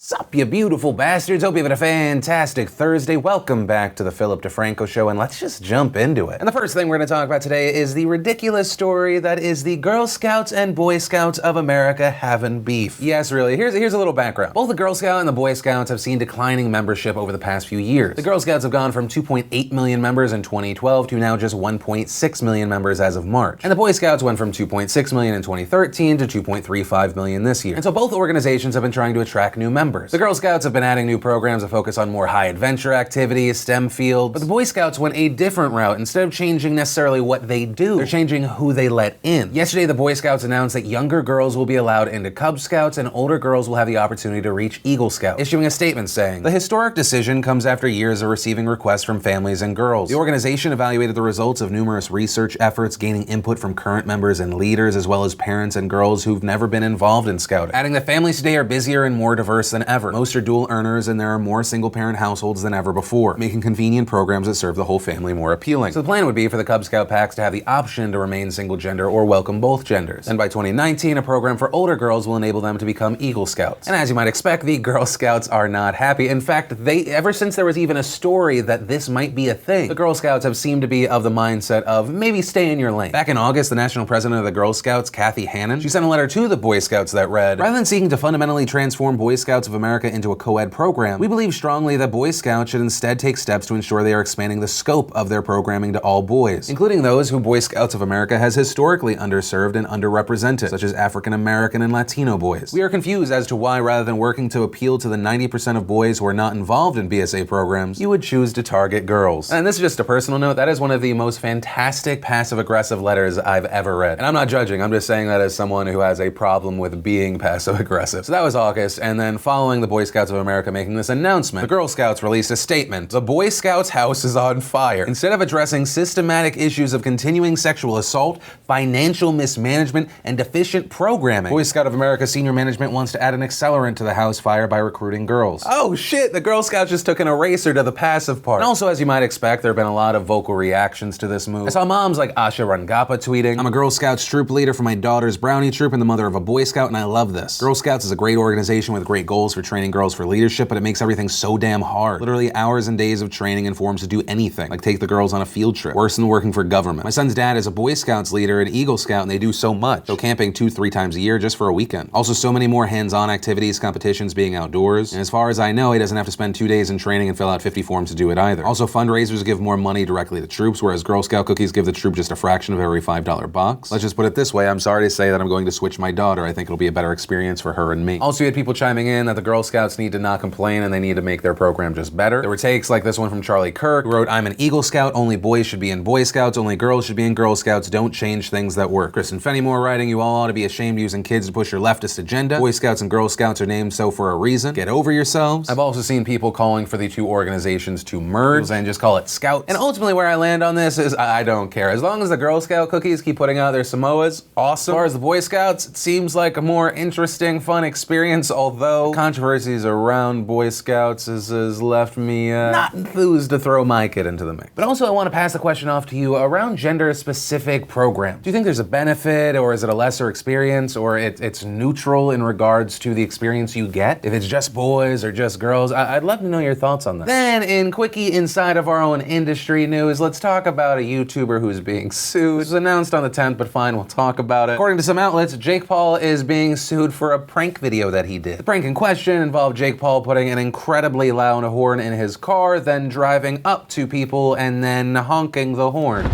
Sup, you beautiful bastards. Hope you're having a fantastic Thursday. Welcome back to the Philip DeFranco Show, and let's just jump into it. And the first thing we're going to talk about today is the ridiculous story that is the Girl Scouts and Boy Scouts of America having beef. Yes, really. Here's a little background. Both the Girl Scout and the Boy Scouts have seen declining membership over the past few years. The Girl Scouts have gone from 2.8 million members in 2012 to now just 1.6 million members as of March. And the Boy Scouts went from 2.6 million in 2013 to 2.35 million this year. And so both organizations have been trying to attract new members. The Girl Scouts have been adding new programs that focus on more high adventure activities, STEM fields, but the Boy Scouts went a different route. Instead of changing necessarily what they do, they're changing who they let in. Yesterday, the Boy Scouts announced that younger girls will be allowed into Cub Scouts and older girls will have the opportunity to reach Eagle Scout, issuing a statement saying, "The historic decision comes after years of receiving requests from families and girls. The organization evaluated the results of numerous research efforts, gaining input from current members and leaders, as well as parents and girls who've never been involved in Scouting, adding that families today are busier and more diverse than ever. Most are dual earners and there are more single-parent households than ever before, making convenient programs that serve the whole family more appealing. So the plan would be for the Cub Scout packs to have the option to remain single gender or welcome both genders. And by 2019, a program for older girls will enable them to become Eagle Scouts. And as you might expect, the Girl Scouts are not happy. In fact, ever since there was even a story that this might be a thing, the Girl Scouts have seemed to be of the mindset of maybe stay in your lane. Back in August, the national president of the Girl Scouts, Kathy Hannon, she sent a letter to the Boy Scouts that read, "Rather than seeking to fundamentally transform Boy Scouts of America into a co-ed program, we believe strongly that Boy Scouts should instead take steps to ensure they are expanding the scope of their programming to all boys, including those who Boy Scouts of America has historically underserved and underrepresented, such as African American and Latino boys. We are confused as to why, rather than working to appeal to the 90% of boys who are not involved in BSA programs, you would choose to target girls." And this is just a personal note, that is one of the most fantastic passive-aggressive letters I've ever read. And I'm not judging, I'm just saying that as someone who has a problem with being passive-aggressive. So that was August, and then following the Boy Scouts of America making this announcement, the Girl Scouts released a statement. "The Boy Scouts house is on fire. Instead of addressing systematic issues of continuing sexual assault, financial mismanagement, and deficient programming, Boy Scout of America senior management wants to add an accelerant to the house fire by recruiting girls." Oh shit, the Girl Scouts just took an eraser to the passive part. And also, as you might expect, there have been a lot of vocal reactions to this move. I saw moms like Asha Rangappa tweeting, "I'm a Girl Scouts troop leader for my daughter's Brownie troop and the mother of a Boy Scout, and I love this. Girl Scouts is a great organization with great goals for training girls for leadership, but it makes everything so damn hard. Literally hours and days of training and forms to do anything, like take the girls on a field trip. Worse than working for government. My son's dad is a Boy Scouts leader and Eagle Scout, and they do so much. Go camping 2-3 times a year just for a weekend. Also, so many more hands-on activities, competitions, being outdoors. And as far as I know, he doesn't have to spend 2 days in training and fill out 50 forms to do it either. Also, fundraisers give more money directly to troops, whereas Girl Scout cookies give the troop just a fraction of every $5 box. Let's just put it this way, I'm sorry to say that I'm going to switch my daughter. I think it'll be a better experience for her and me." Also, you had people chiming in that the Girl Scouts need to not complain and they need to make their program just better. There were takes like this one from Charlie Kirk, who wrote, "I'm an Eagle Scout, only boys should be in Boy Scouts, only girls should be in Girl Scouts, don't change things that work." Kristen Fenimore writing, "You all ought to be ashamed using kids to push your leftist agenda. Boy Scouts and Girl Scouts are named so for a reason. Get over yourselves." I've also seen people calling for the two organizations to merge and just call it Scouts. And ultimately where I land on this is I don't care. As long as the Girl Scout cookies keep putting out their Samoas, awesome. As far as the Boy Scouts, it seems like a more interesting, fun experience, although controversies around Boy Scouts has left me not enthused to throw my kid into the mix. But also I want to pass the question off to you around gender-specific programs. Do you think there's a benefit, or is it a lesser experience, or it's neutral in regards to the experience you get? If it's just boys or just girls, I'd love to know your thoughts on that. Then in quickie inside of our own industry news, let's talk about a YouTuber who's being sued. This was announced on the 10th, but fine, we'll talk about it. According to some outlets, Jake Paul is being sued for a prank video that he did. The prank in question involved Jake Paul putting an incredibly loud horn in his car, then driving up to people and then honking the horn.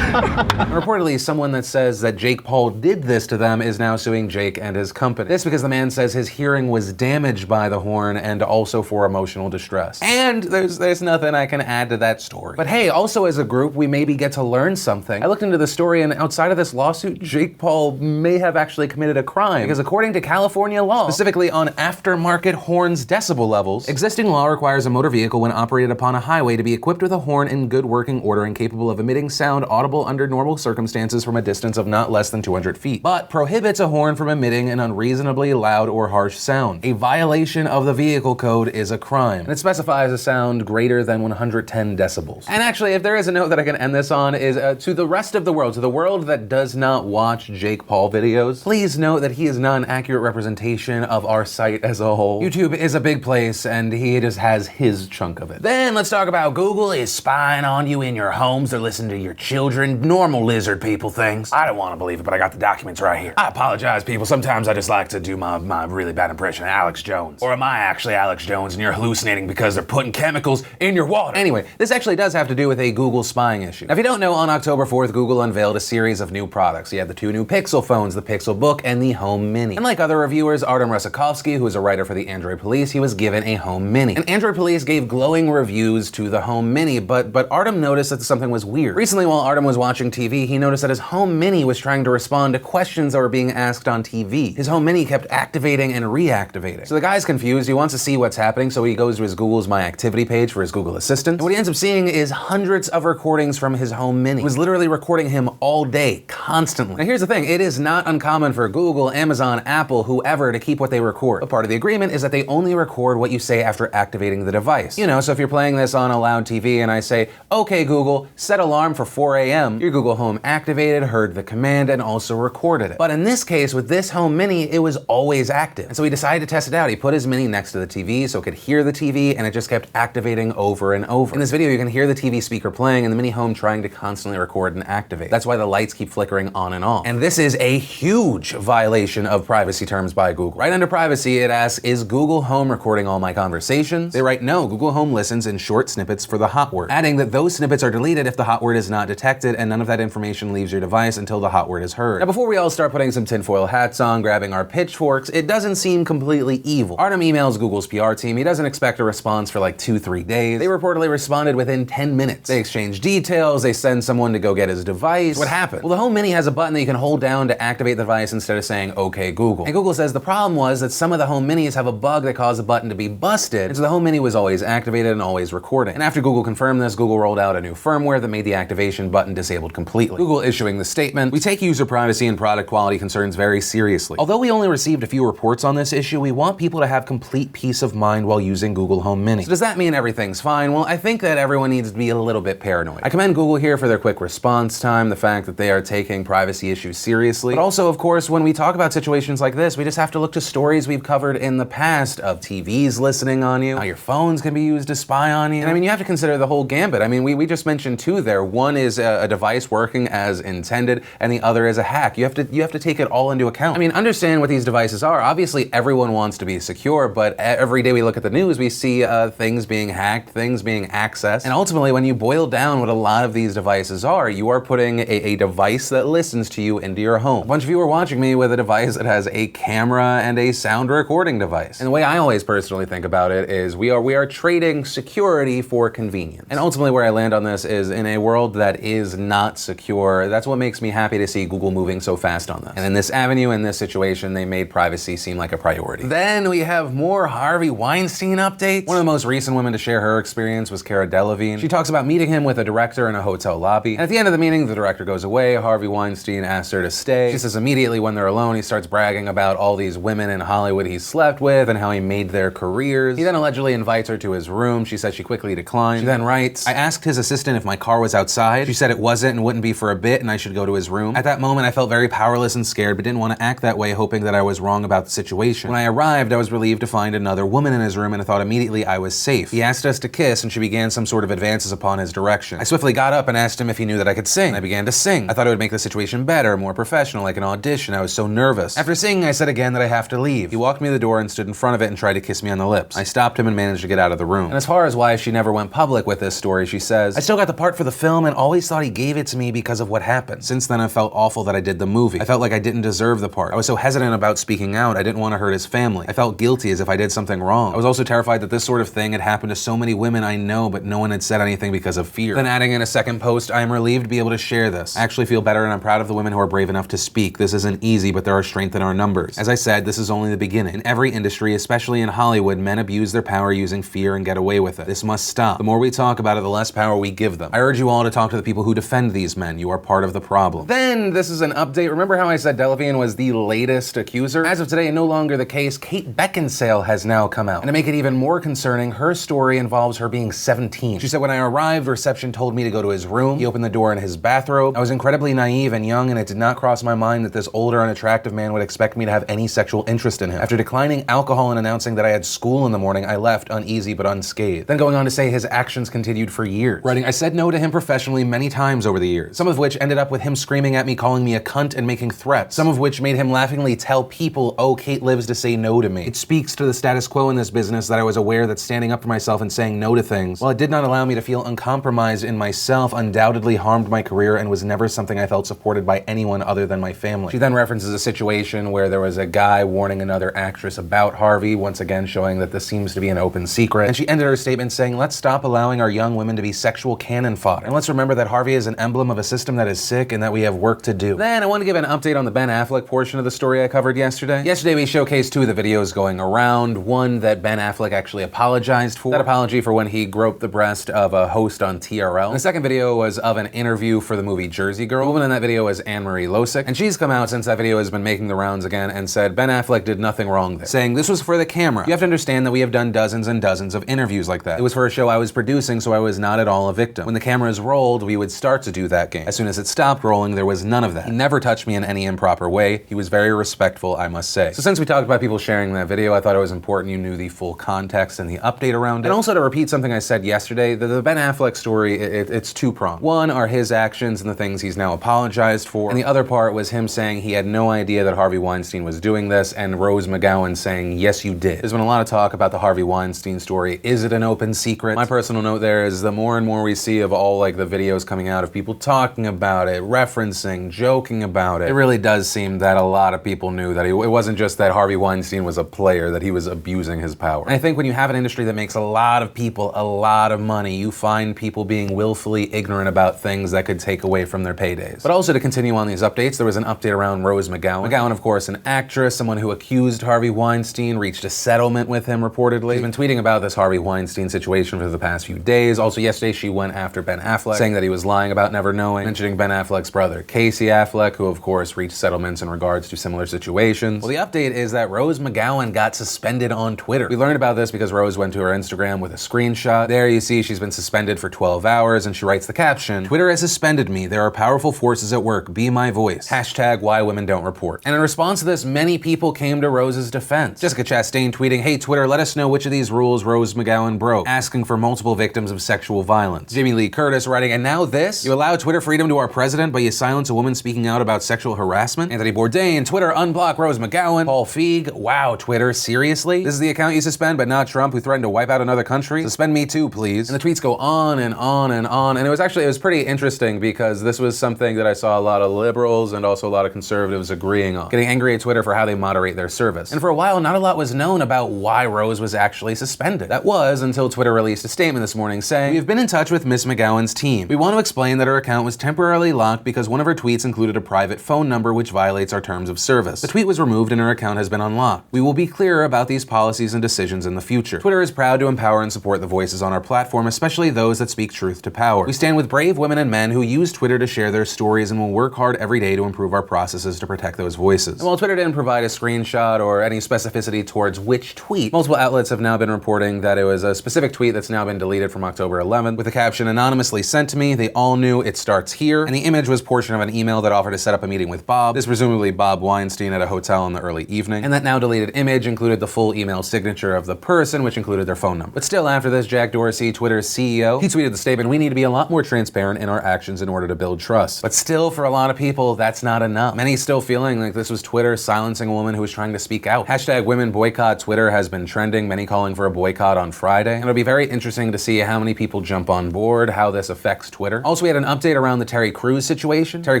Reportedly, someone that says that Jake Paul did this to them is now suing Jake and his company. This because the man says his hearing was damaged by the horn and also for emotional distress. And there's nothing I can add to that story. But hey, also as a group, we maybe get to learn something. I looked into the story, and outside of this lawsuit, Jake Paul may have actually committed a crime, because according to California law, specifically on aftermarket horns decibel levels, existing law requires a motor vehicle when operated upon a highway to be equipped with a horn in good working order and capable of emitting sound audible under normal circumstances from a distance of not less than 200 feet, but prohibits a horn from emitting an unreasonably loud or harsh sound. A violation of the vehicle code is a crime, and it specifies a sound greater than 110 decibels. And actually, if there is a note that I can end this on, is to the rest of the world, to the world that does not watch Jake Paul videos, please note that he is not an accurate representation of our site as a whole. YouTube is a big place, and he just has his chunk of it. Then let's talk about Google is spying on you in your homes. They're listening to your children. Normal lizard people things. I don't want to believe it, but I got the documents right here. I apologize, people. Sometimes I just like to do my really bad impression of Alex Jones. Or am I actually Alex Jones and you're hallucinating because they're putting chemicals in your water? Anyway, this actually does have to do with a Google spying issue. Now, if you don't know, on October 4th, Google unveiled a series of new products. You have the 2 new Pixel phones, the Pixel Book and the Home Mini. And like other reviewers, Artem Rusakovsky, who is a writer for the Android Police, he was given a Home Mini. And Android Police gave glowing reviews to the Home Mini, but Artem noticed that something was weird. Recently, while Artem was watching TV, he noticed that his Home Mini was trying to respond to questions that were being asked on TV. His Home Mini kept activating and reactivating. So the guy's confused, he wants to see what's happening, so he goes to his Google's My Activity page for his Google Assistant. And what he ends up seeing is hundreds of recordings from his Home Mini. It was literally recording him all day, constantly. Now here's the thing, it is not uncommon for Google, Amazon, Apple, whoever to keep what they record. But part of the agreement is that they only record what you say after activating the device. You know, so if you're playing this on a loud TV and I say, okay Google, set alarm for 4 a.m., your Google Home activated, heard the command, and also recorded it. But in this case, with this Home Mini, it was always active. And so he decided to test it out. He put his Mini next to the TV so it could hear the TV, and it just kept activating over and over. In this video, you can hear the TV speaker playing and the Mini Home trying to constantly record and activate. That's why the lights keep flickering on and off. And this is a huge violation of privacy terms by Google. Right under privacy, it asks, is Google Home recording all my conversations? They write, no, Google Home listens in short snippets for the hot word, adding that those snippets are deleted if the hot word is not detected and none of that information leaves your device until the hot word is heard. Now, before we all start putting some tinfoil hats on, grabbing our pitchforks, it doesn't seem completely evil. Artem emails Google's PR team. He doesn't expect a response for like 2-3 days. They reportedly responded within 10 minutes. They exchange details, they send someone to go get his device. What happened? Well, the Home Mini has a button that you can hold down to activate the device instead of saying, okay, Google. And Google says the problem was that some of the Home Minis have a bug that caused the button to be busted, and so the Home Mini was always activated and always recording. And after Google confirmed this, Google rolled out a new firmware that made the activation button disabled completely. Google issuing the statement, we take user privacy and product quality concerns very seriously. Although we only received a few reports on this issue, we want people to have complete peace of mind while using Google Home Mini. So does that mean everything's fine? Well, I think that everyone needs to be a little bit paranoid. I commend Google here for their quick response time, the fact that they are taking privacy issues seriously. But also, of course, when we talk about situations like this, we just have to look to stories we've covered in the past of TVs listening on you, how your phones can be used to spy on you. And I mean, you have to consider the whole gambit. I mean, we just mentioned 2 there. One is a device working as intended, and the other is a hack. You have to take it all into account. I mean, understand what these devices are. Obviously, everyone wants to be secure, but every day we look at the news, we see things being hacked, things being accessed. And ultimately, when you boil down what a lot of these devices are, you are putting a device that listens to you into your home. A bunch of you are watching me with a device that has a camera and a sound recording device. And the way I always personally think about it is we are trading security for convenience. And ultimately where I land on this is in a world that is not secure, that's what makes me happy to see Google moving so fast on this. And in this avenue, in this situation, they made privacy seem like a priority. Then we have more Harvey Weinstein updates. One of the most recent women to share her experience was Cara Delevingne. She talks about meeting him with a director in a hotel lobby. And at the end of the meeting, the director goes away. Harvey Weinstein asks her to stay. She says immediately when they're alone, he starts bragging about all these women in Hollywood he slept with and how he made their careers. He then allegedly invites her to his room. She says she quickly declined. She then writes, I asked his assistant if my car was outside. She said it wasn't and wouldn't be for a bit and I should go to his room. At that moment, I felt very powerless and scared, but didn't want to act that way, hoping that I was wrong about the situation. When I arrived, I was relieved to find another woman in his room and I thought immediately I was safe. He asked us to kiss and she began some sort of advances upon his direction. I swiftly got up and asked him if he knew that I could sing. I began to sing. I thought it would make the situation better, more professional, like an audition. I was so nervous. After singing, I said again that I have to leave. He walked me to the door and stood in front of it and tried to kiss me on the lips. I stopped him and managed to get out of the room. And as far as why she never went public with this story, she says, I still got the part for the film and always thought he gave it to me because of what happened. Since then, I felt awful that I did the movie. I felt like I didn't deserve the part. I was so hesitant about speaking out. I didn't want to hurt his family. I felt guilty as if I did something wrong. I was also terrified that this sort of thing had happened to so many women I know, but no one had said anything because of fear. Then adding in a second post, I am relieved to be able to share this. I actually feel better and I'm proud of the women who are brave enough to speak. This isn't easy, but there are strength in our numbers. As I said, this is only the beginning. In every industry, especially in Hollywood, men abuse their power using fear and get away with it. This must stop. The more we talk about it, the less power we give them. I urge you all to talk to the people who defend these men. You are part of the problem. Then, this is an update. Remember how I said Delavian was the latest accuser? As of today, no longer the case. Kate Beckinsale has now come out. And to make it even more concerning, her story involves her being 17. She said, when I arrived, reception told me to go to his room. He opened the door in his bathrobe. I was incredibly naive and young, and it did not cross my mind that this older, unattractive man would expect me to have any sexual interest in him. After declining alcohol and announcing that I had school in the morning, I left uneasy but unscathed. Then going on to say his actions continued for years. Writing, I said no to him professionally many times over the years, some of which ended up with him screaming at me, calling me a cunt and making threats, some of which made him laughingly tell people, oh, Kate lives to say no to me. It speaks to the status quo in this business that I was aware that standing up for myself and saying no to things, while it did not allow me to feel uncompromised in myself, undoubtedly harmed my career and was never something I felt supported by anyone other than my family. She then references a situation where there was a guy warning another actress about Harvey, once again showing that this seems to be an open secret. And she ended her statement saying, let's stop allowing our young women to be sexual cannon fodder. And let's remember that Harvey is an emblem of a system that is sick and that we have work to do. Then I want to give an update on the Ben Affleck portion of the story I covered yesterday. Yesterday we showcased two of the videos going around. One that Ben Affleck actually apologized for. That apology for when he groped the breast of a host on TRL. And the second video was of an interview for the movie Jersey Girl. The woman in that video is Anne-Marie Losick. And she's come out since that video has been making the rounds again and said Ben Affleck did nothing wrong there, saying this was for the camera. You have to understand that we have done dozens and dozens of interviews like that. It was for a show I was producing, so I was not at all a victim. When the cameras rolled, we would start to do that game. As soon as it stopped rolling, there was none of that. He never touched me in any improper way. He was very respectful, I must say. So since we talked about people sharing that video, I thought it was important you knew the full context and the update around it. And also to repeat something I said yesterday, the Ben Affleck story, it's two-pronged. One are his actions and the things he's now apologized for, and the other part was him saying he had no idea that Harvey Weinstein was doing this, and Rose McGowan saying, yes, you did. There's been a lot of talk about the Harvey Weinstein story. Is it an open secret? My personal note there is the more and more we see of all like the videos coming out of people talking about it, referencing, joking about it, it really does seem that a lot of people knew that it wasn't just that Harvey Weinstein was a player, that he was abusing his power. And I think when you have an industry that makes a lot of people a lot of money, you find people being willfully ignorant about things that could take away from their paydays. But also to continue on these updates, there was an update around Rose McGowan. McGowan, of course, an actress, someone who accused Harvey Weinstein, reached a settlement with him reportedly. She's been tweeting about this Harvey Weinstein situation for the past few days. Also yesterday she went after Ben Affleck, saying that he was lying about never knowing, mentioning Ben Affleck's brother Casey Affleck, who of course reached settlements in regards to similar situations. Well, the update is that Rose McGowan got suspended on Twitter. We learned about this because Rose went to her Instagram with a screenshot. There you see she's been suspended for 12 hours and she writes the caption, Twitter has suspended me. There are powerful forces at work. Be my voice. Hashtag why women don't report. And in response to this, many people came to Rose's defense. Jessica Chastain tweeting, hey Twitter, let us know which of these rules Rose McGowan broke, asking for multiple victims of sexual violence. Jamie Lee Curtis writing, and now this? You allow Twitter freedom to our president, but you silence a woman speaking out about sexual harassment? Anthony Bourdain, Twitter, unblock Rose McGowan. Paul Feig, wow, Twitter, seriously? This is the account you suspend, but not Trump, who threatened to wipe out another country? Suspend me too, please. And the tweets go on and on and on. And it was pretty interesting because this was something that I saw a lot of liberals and also a lot of conservatives agreeing on, getting angry at Twitter for how they moderate their service. And for a while, not a lot was known about why Rose was actually suspended. That was until Twitter released a statement this morning saying, we have been in touch with Miss McGowan's team. We want to explain that her account was temporarily locked because one of her tweets included a private phone number which violates our terms of service. The tweet was removed and her account has been unlocked. We will be clearer about these policies and decisions in the future. Twitter is proud to empower and support the voices on our platform, especially those that speak truth to power. We stand with brave women and men who use Twitter to share their stories and will work hard every day to improve our processes to protect those voices. And while Twitter didn't provide a screenshot or any specificity towards which tweet, multiple outlets have now been reporting that it was a specific tweet that's now been deleted from October 11th with the caption anonymously sent to me. They all knew it starts here. And the image was portion of an email that offered to set up a meeting with Bob. This presumably Bob Weinstein at a hotel in the early evening. And that now deleted image included the full email signature of the person, which included their phone number. But still after this, Jack Dorsey, Twitter's CEO, he tweeted the statement, we need to be a lot more transparent in our actions in order to build trust. But still, for a lot of people, that's not enough. Many still feeling like this was Twitter silencing a woman who was trying to speak out. Hashtag women boycott Twitter has been trending, many calling for a boycott on Friday. And it'll be very interesting to see how many people jump on board, how this affects Twitter. Also, we had an update around the Terry Crews situation. Terry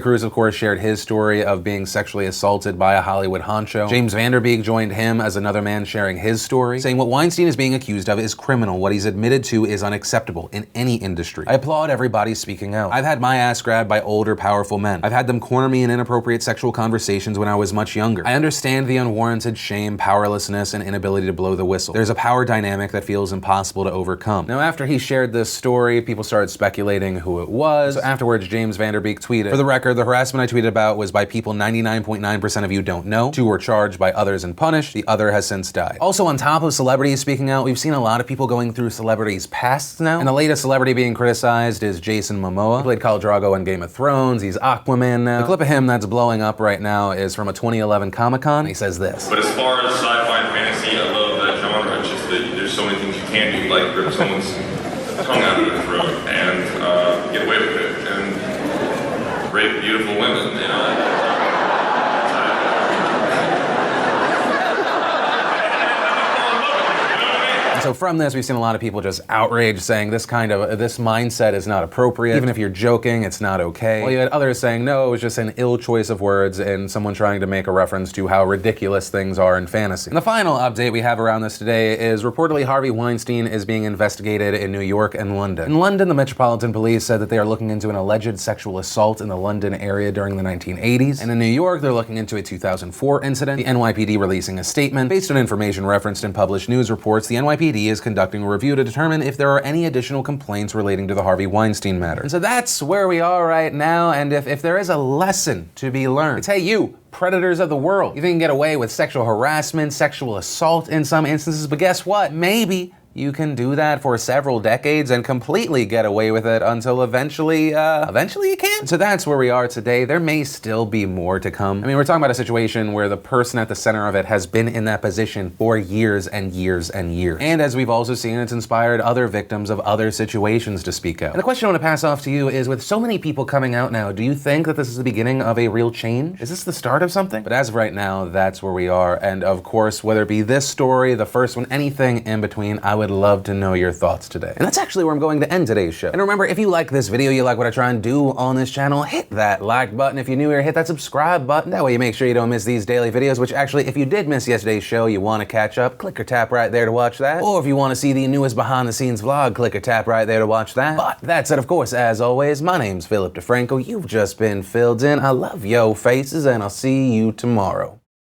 Crews, of course, shared his story of being sexually assaulted by a Hollywood honcho. James Van Der Beek joined him as another man sharing his story, saying what Weinstein is being accused of is criminal. What he's admitted to is unacceptable in any industry. I applaud everybody speaking out. I've had my ass grabbed by older, powerful men. I've had them corner me in inappropriate sexual conversations when I was much younger. I understand the unwarranted shame, powerlessness, and inability to blow the whistle. There's a power dynamic that feels impossible to overcome. Now, after he shared this story, people started speculating who it because. So afterwards, James Van Der Beek tweeted, "For the record, the harassment I tweeted about was by people 99.9% of you don't know. 2 were charged by others and punished. The other has since died." Also, on top of celebrities speaking out, we've seen a lot of people going through celebrities' pasts now. And the latest celebrity being criticized is Jason Momoa. He played Khal Drogo in Game of Thrones. He's Aquaman now. The clip of him that's blowing up right now is from a 2011 Comic-Con. He says this. But as far as sci-fi and fantasy, I love that genre. It's just that there's so many things you can do, like rip someone's tongue out of their throat and get away with it, and rape beautiful women, you know. So from this, we've seen a lot of people just outraged, saying this mindset is not appropriate. Even if you're joking, it's not okay. Well, you had others saying, no, it was just an ill choice of words and someone trying to make a reference to how ridiculous things are in fantasy. And the final update we have around this today is reportedly Harvey Weinstein is being investigated in New York and London. In London, the Metropolitan Police said that they are looking into an alleged sexual assault in the London area during the 1980s. And in New York, they're looking into a 2004 incident, the NYPD releasing a statement. Based on information referenced in published news reports, the NYPD is conducting a review to determine if there are any additional complaints relating to the Harvey Weinstein matter. And so that's where we are right now, and if there is a lesson to be learned, it's, hey, you, predators of the world. You think you can get away with sexual harassment, sexual assault in some instances, but guess what? Maybe you can do that for several decades and completely get away with it until eventually you can't. So that's where we are today. There may still be more to come. I mean, we're talking about a situation where the person at the center of it has been in that position for years and years and years. And as we've also seen, it's inspired other victims of other situations to speak out. And the question I want to pass off to you is, with so many people coming out now, do you think that this is the beginning of a real change? Is this the start of something? But as of right now, that's where we are. And of course, whether it be this story, the first one, anything in between, I would love to know your thoughts today. And that's actually where I'm going to end today's show. And remember, if you like this video, you like what I try and do on this channel, hit that like button. If you're new here, hit that subscribe button. That way you make sure you don't miss these daily videos, which actually, if you did miss yesterday's show, you want to catch up, click or tap right there to watch that. Or if you want to see the newest behind the scenes vlog, click or tap right there to watch that. But that said, of course, as always, my name's Philip DeFranco. You've just been filled in. I love yo faces, and I'll see you tomorrow.